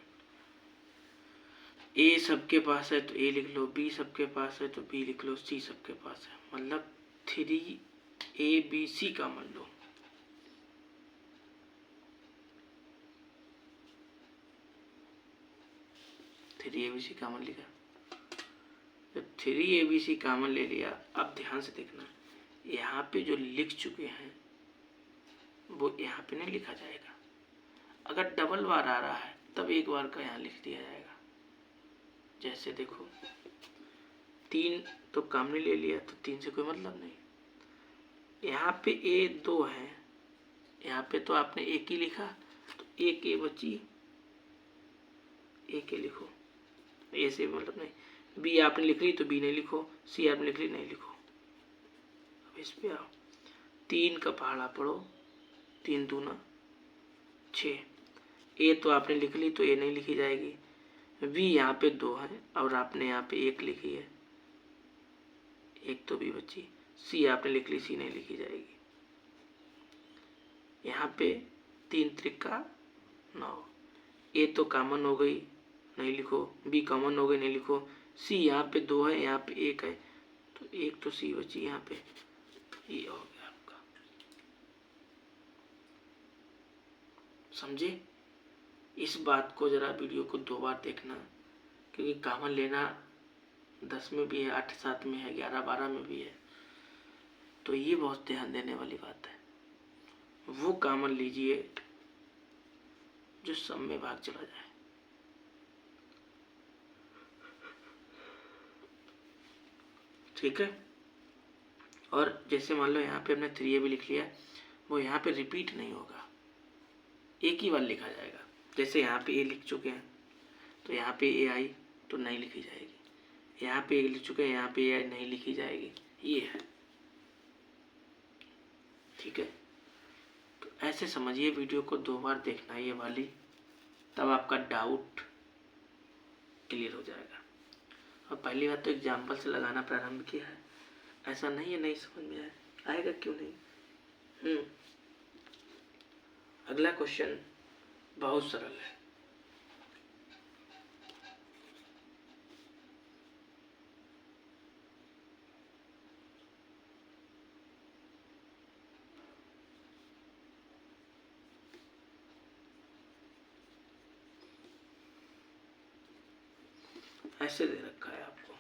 ए सबके पास है तो ए लिख लो, बी सबके पास है तो बी लिख लो, सी सबके पास है, मतलब 3ABC कॉमन लो। थ्री ABC कॉमन लिखा, जब 3ABC कॉमन ले लिया, अब ध्यान से देखना, यहाँ पे जो लिख चुके हैं वो यहाँ पे नहीं लिखा जाएगा। अगर डबल बार आ रहा है तब एक बार का यहाँ लिख दिया जाएगा। जैसे देखो 3 तो कॉमन ले लिया, तो 3 से कोई मतलब नहीं। यहाँ पे ए 2 है, यहाँ पे तो आपने एक ही लिखा, तो एक ए बची, एक ए लिखो, ए से मतलब नहीं। बी आपने लिख ली तो बी नहीं लिखो, सी आपने लिख ली नहीं लिखो। अब इस पे आओ, 3 का पहाड़ा पढ़ो, 3 दूना 6। ए तो आपने लिख ली तो ए नहीं लिखी जाएगी। बी यहाँ पे 2 है और आपने यहाँ पे 1 लिखी है, 1 तो बी बची। सी आपने लिख ली, सी नहीं लिखी जाएगी। यहाँ पे 3 त्रिका 9। ए तो कॉमन हो गई, नहीं लिखो। बी कॉमन हो गई, नहीं लिखो। सी यहाँ पे 2 है, यहाँ पे 1 है, तो 1 तो सी बची यहाँ पे, ये हो गया आपका। समझे? इस बात को जरा वीडियो को 2 बार देखना, क्योंकि कॉमन लेना 10 में भी है, 8 7 में है, 11 12 में भी है, तो ये बहुत ध्यान देने वाली बात है। वो कॉमन लीजिए जो सब में भाग चला जाए। ठीक है, और जैसे मान लो यहाँ पे हमने 3A भी लिख लिया, वो यहाँ पे रिपीट नहीं होगा, एक ही बार लिखा जाएगा। जैसे यहाँ पे ए लिख चुके हैं तो यहाँ पे ए आई तो नहीं लिखी जाएगी, यहाँ पे ए लिख चुके हैं, यहाँ पे ए आई नहीं लिखी जाएगी, ये है। ठीक है, तो ऐसे समझिए, वीडियो को 2 बार देखना ये वाली, तब आपका डाउट क्लियर हो जाएगा। और पहली बात तो एग्जाम्पल से लगाना प्रारंभ किया है, ऐसा नहीं है नहीं समझ में आएगा, क्यों नहीं। अगला क्वेश्चन बहुत सरल है। ऐसे दे रखा है आपको,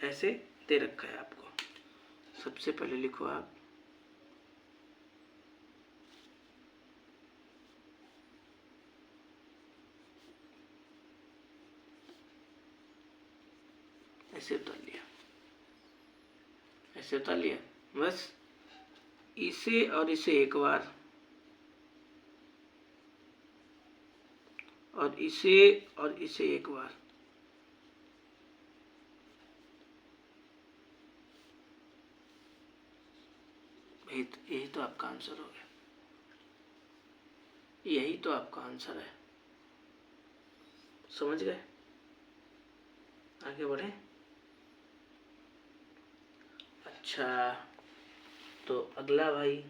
ऐसे दे रखा है आपको। सबसे पहले लिखो आप ऐसे उतार लिया, ऐसे उतार लिया। बस इसे और इसे एक बार, और इसे और इसे एक बार, यही तो आपका आंसर हो गया, यही तो आपका आंसर है। समझ गए? आगे बढ़े। अच्छा, तो अगला भाई,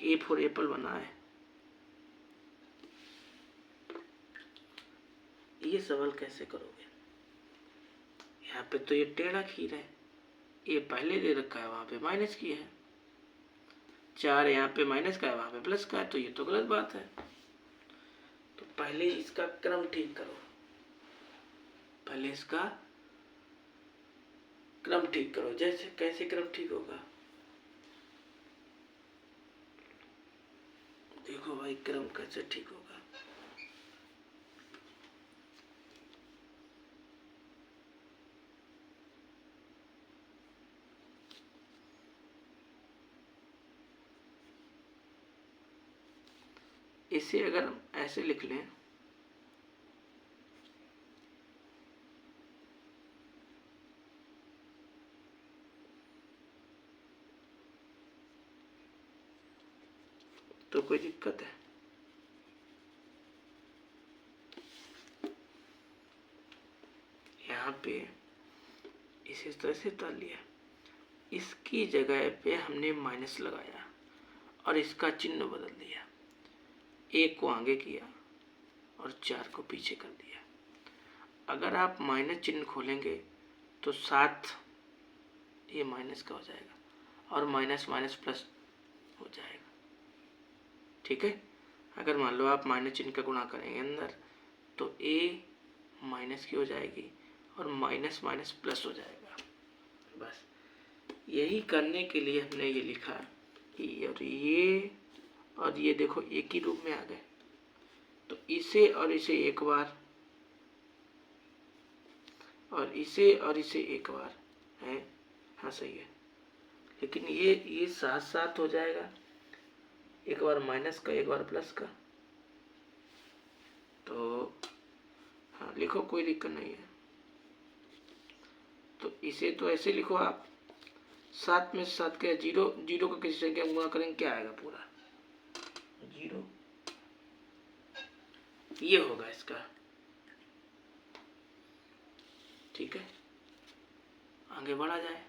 ए फॉर एप्पल बना है। ये सवाल कैसे करोगे? यहाँ पे तो ये टेढ़ा खीर है, ये पहले दे रखा है, वहां पे माइनस की है। 4 यहाँ पे माइनस का है, वहां पे प्लस का है, तो ये तो गलत बात है। तो पहले इसका क्रम ठीक करो, पहले इसका क्रम ठीक करो। जैसे कैसे क्रम ठीक होगा? देखो भाई क्रम कैसे ठीक होगा। इसे अगर हम ऐसे लिख लें, तो कोई दिक्कत है? यहाँ पे इसे इस तरह से उतार लिया, इसकी जगह पे हमने माइनस लगाया और इसका चिन्ह बदल दिया, 1 को आगे किया और 4 को पीछे कर दिया। अगर आप माइनस चिन्ह खोलेंगे तो 7 ये माइनस का हो जाएगा और माइनस माइनस प्लस हो जाएगा। ठीक है? अगर मान लो आप माइनस चिन्ह का गुणा करेंगे अंदर, तो a माइनस की हो जाएगी और माइनस माइनस प्लस हो जाएगा। बस यही करने के लिए हमने ये लिखा, और ये देखो एक ही रूप में आ गए। तो इसे और इसे एक बार, और इसे और इसे एक बार है। हाँ सही है, लेकिन ये साथ साथ हो जाएगा, एक बार माइनस का एक बार प्लस का। तो हाँ लिखो, कोई दिक्कत नहीं है। तो इसे तो ऐसे लिखो आप, 7 में 7 का 0, 0 का किसी संख्या में गुणा करेंगे क्या आएगा? पूरा 0। ये होगा इसका। ठीक है, आगे बढ़ा जाए।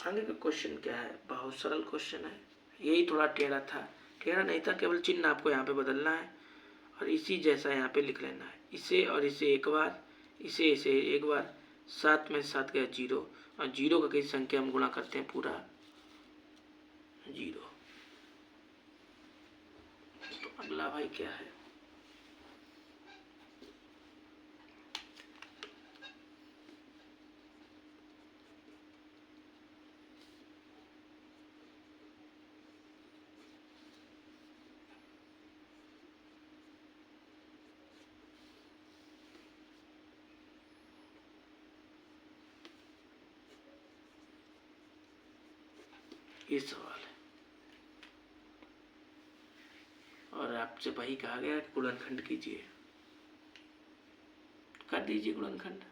आगे का क्वेश्चन क्या है? बहुत सरल क्वेश्चन है, यही थोड़ा टेढ़ा था। टेढ़ा नहीं था, केवल चिन्ह आपको यहाँ पे बदलना है और इसी जैसा यहाँ पे लिख लेना है। इसे और इसे एक बार, इसे इसे एक बार, 7 में 7 गया 0, और 0 का किसी संख्या हम गुणा करते हैं पूरा 0। तो अगला भाई क्या है? ये सवाल है, और आपसे वही कहा गया कि गुणनखंड कीजिए। कर दीजिए गुणनखंड।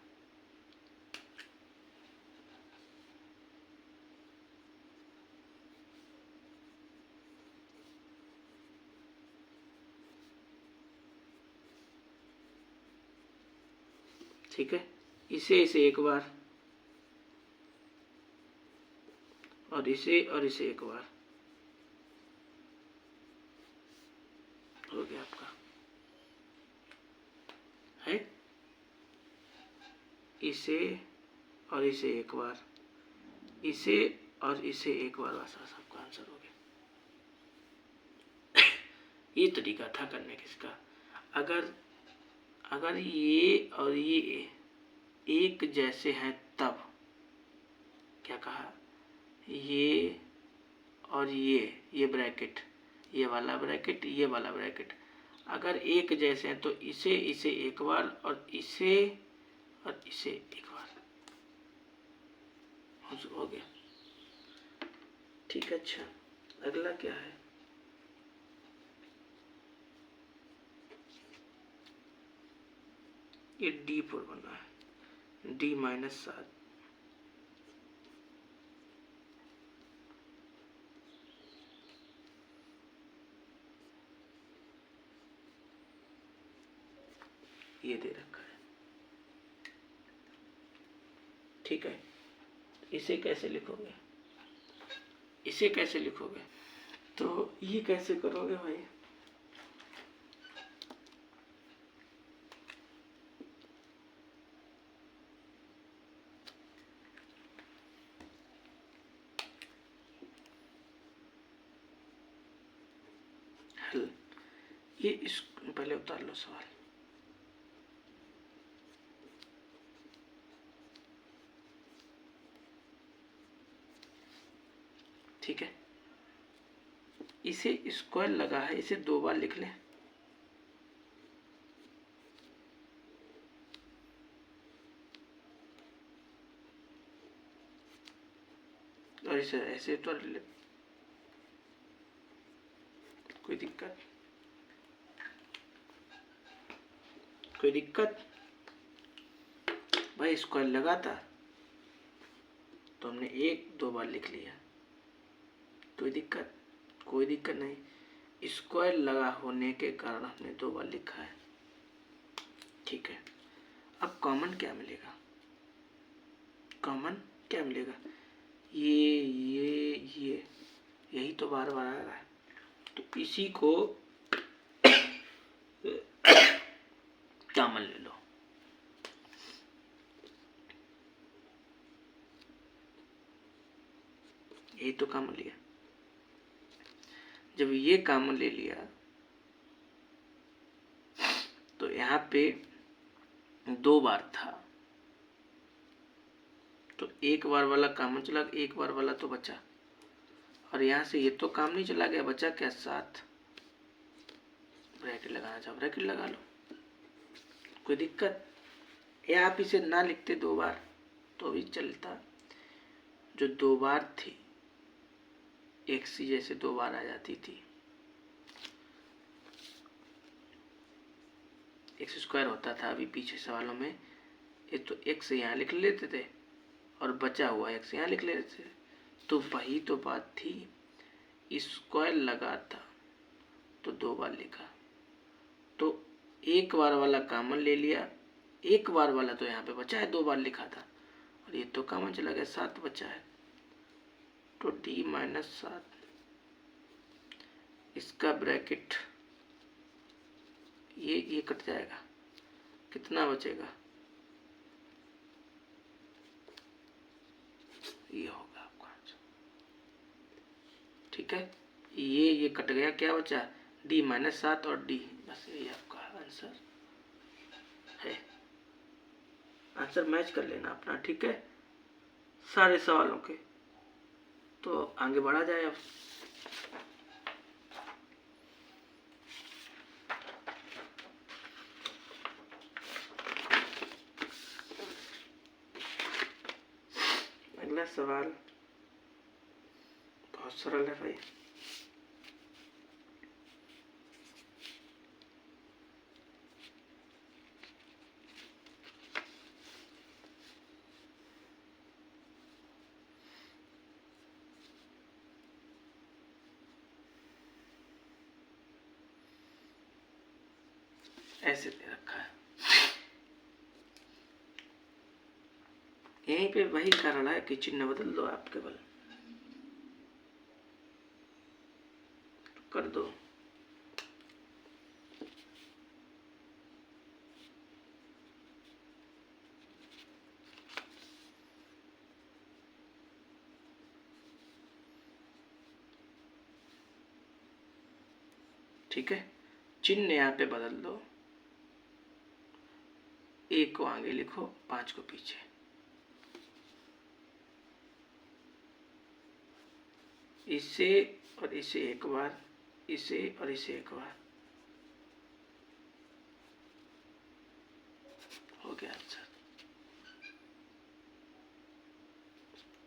ठीक है, इसे इसे एक बार और इसे एक बार, हो गया आपका है, इसे और इसे एक बार, इसे और इसे एक बार, बस आपका आंसर हो गया। ये तरीका था करने किसका। अगर ये और ये एक जैसे हैं तब क्या कहा, ये और ये ब्रैकेट, ये वाला ब्रैकेट, ये वाला ब्रैकेट अगर एक जैसे हैं तो इसे एक बार और इसे एक बार, हो गया। ठीक है, अच्छा अगला क्या है, ये D4 बना है, D-7, ये दे रखा है। ठीक है, इसे कैसे लिखोगे, तो ये कैसे करोगे भाई, हल, ये इस पहले उतार लो सवाल। ठीक है, इसे स्क्वायर लगा है, इसे 2 बार लिख लें, और इसे ऐसे तो कोई दिक्कत भाई, स्क्वायर लगा था तो हमने 1-2 बार लिख लिया, कोई दिक्कत नहीं, स्क्वायर लगा होने के कारण हमने 2 बार लिखा है। ठीक है, अब कॉमन क्या मिलेगा, ये यही तो बार बार आ रहा है, तो इसी को कॉमन ले लो, यही तो कॉमन लिया। जब ये कॉमन ले लिया तो यहाँ पे 2 बार था, तो 1 बार वाला कॉमन चला, 1 बार वाला तो बचा, और यहाँ से ये तो काम नहीं चला गया, बचा क्या 7, ब्रैकेट लगाना चाहो ब्रैकेट लगा लो, कोई दिक्कत, या आप इसे ना लिखते 2 बार तो भी चलता, जो 2 बार थी एक सी जैसे 2 बार आ जाती थी, एक्स स्क्वायर होता था अभी पीछे सवालों में, ये तो एक्स यहाँ लिख लेते थे और बचा हुआ एक्स यहाँ लिख लेते थे, तो वही तो बात थी, स्क्वायर लगा था तो 2 बार लिखा, तो 1 बार वाला कॉमन ले लिया, 1 बार वाला तो यहाँ पे बचा है, 2 बार लिखा था, और ये तो कॉमन चला गया, 7 बचा है, तो D-7, इसका ब्रैकेट ये कट जाएगा, कितना बचेगा, ये होगा आपका आंसर। ठीक है, ये कट गया, क्या बचा D-7 और D, बस यही आपका आंसर है। आंसर मैच कर लेना अपना, ठीक है, सारे सवालों के, तो आगे बढ़ा जाए अब। अगला सवाल बहुत सरल है भाई, ऐसे दे रखा है, यहीं पे वही कारण है कि चिन्ह बदल दो आप केवल, कर दो। ठीक है, चिन्ह यहाँ पे बदल दो, 1 को आगे लिखो, 5 को पीछे। इसे और इसे एक बार, इसे और इसे एक बार, हो गया आंसर।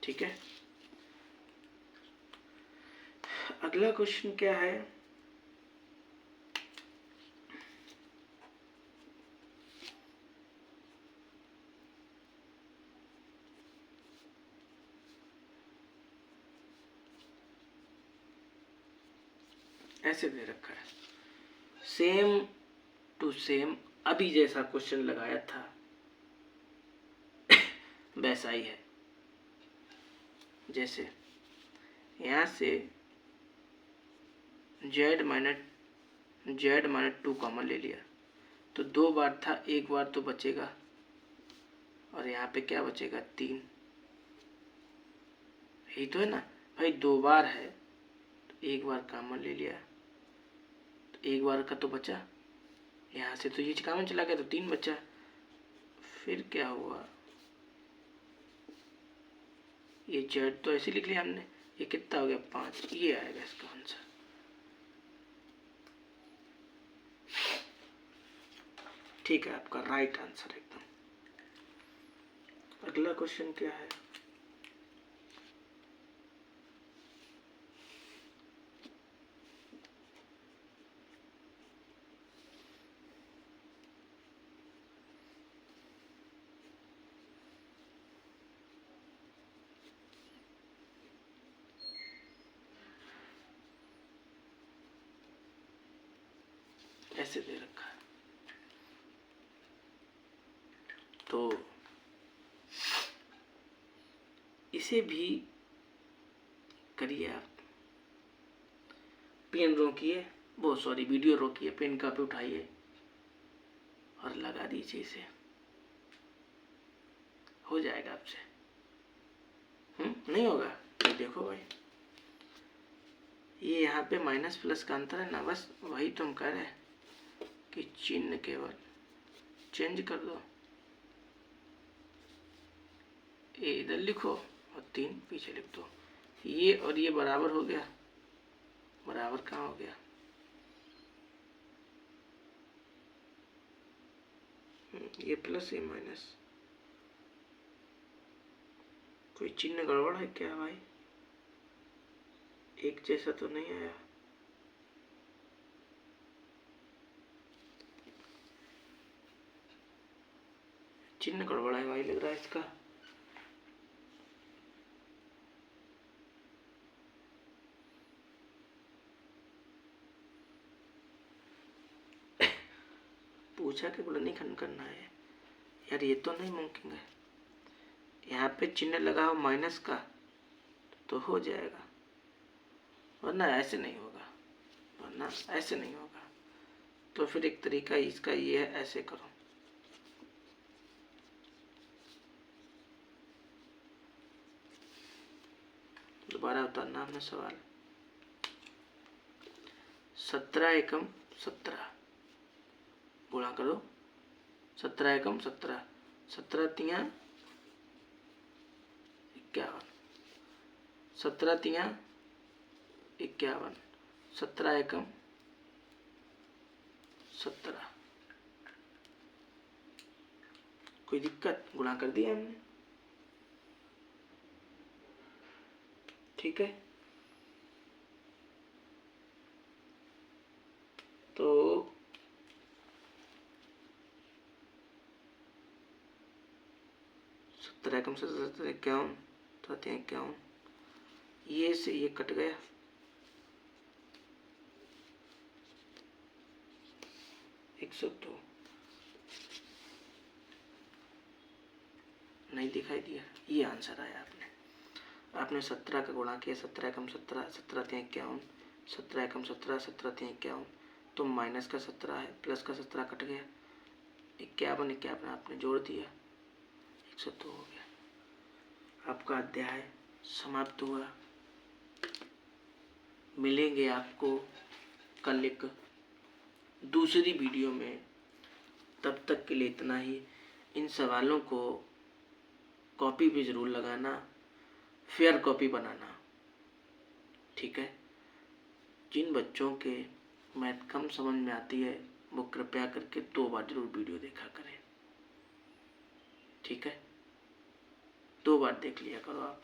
ठीक है, अगला क्वेश्चन क्या है? ऐसे दे रखा है, सेम टू सेम, अभी जैसा क्वेश्चन लगाया था वैसा ही है। जैसे यहाँ से z माइनस 2 कॉमन ले लिया तो 2 बार था, 1 बार तो बचेगा, और यहाँ पे क्या बचेगा? 3। यही तो है ना भाई, 2 बार है तो 1 बार कॉमन ले लिया तो 1 बार का तो बचा, यहाँ से तो ये कॉमन चला गया तो 3 बचा। फिर क्या हुआ? ये z तो ऐसे लिख लिया हमने, ये कितना हो गया? 5। ये आएगा इसका आंसर। ठीक है, आपका राइट आंसर एकदम। अगला क्वेश्चन क्या है? ऐसे दे रखा है, तो इसे भी करिए आप। पेन रोकिए, वो सॉरी वीडियो रोकिए, पेन कॉपी उठाइए और लगा दीजिए इसे, हो जाएगा आपसे। नहीं होगा? ये देखो भाई, ये यहाँ पे माइनस प्लस का अंतर है ना, बस वही तो हम कह रहे हैं कि चिन्ह केवल चेंज कर दो। ये इधर लिखो और 3 पीछे लिख दो। ये और ये बराबर हो गया, बराबर कहाँ हो गया? ये प्लस ये माइनस, कोई चिन्ह गड़बड़ है क्या भाई? एक जैसा तो नहीं आया। चिन्ह गड़बड़ है भाई, लग रहा है इसका। पूछा कि बोला नहीं खंड करना है यार, ये तो नहीं मुमकिन है। यहाँ पे चिन्ह लगा हो माइनस का तो हो जाएगा, वरना ऐसे नहीं होगा, वरना ऐसे नहीं होगा। तो फिर एक तरीका इसका ये है, ऐसे करो। दोबारा उतारना हमने सवाल। 17 एकम 17 गुणा करो, 17 एकम 17, 17 तिया 51, 17 तिया 51, 17 एकम 17। कोई दिक्कत? गुणा कर दिया हमने। ठीक है, तो 17 एकम 17 51, 51, ये से ये कट गया, एक 102 नहीं दिखाई दिया। ये आंसर आया आपने 17 का गुणा किया, 17 एकम 17, 17 तिया 51, 17 एकम 17, 17 3 51, तो माइनस का 17 है, प्लस का 17 कट गया, 51 51 आपने जोड़ दिया, 102 हो गया। आपका अध्याय समाप्त हुआ। मिलेंगे आपको कल एक दूसरी वीडियो में। तब तक के लिए इतना ही। इन सवालों को कॉपी पे ज़रूर लगाना, फेयर कॉपी बनाना, ठीक है। जिन बच्चों के मैथ कम समझ में आती है वो कृपया करके 2 बार जरूर वीडियो देखा करें, ठीक है। 2 बार देख लिया करो आप।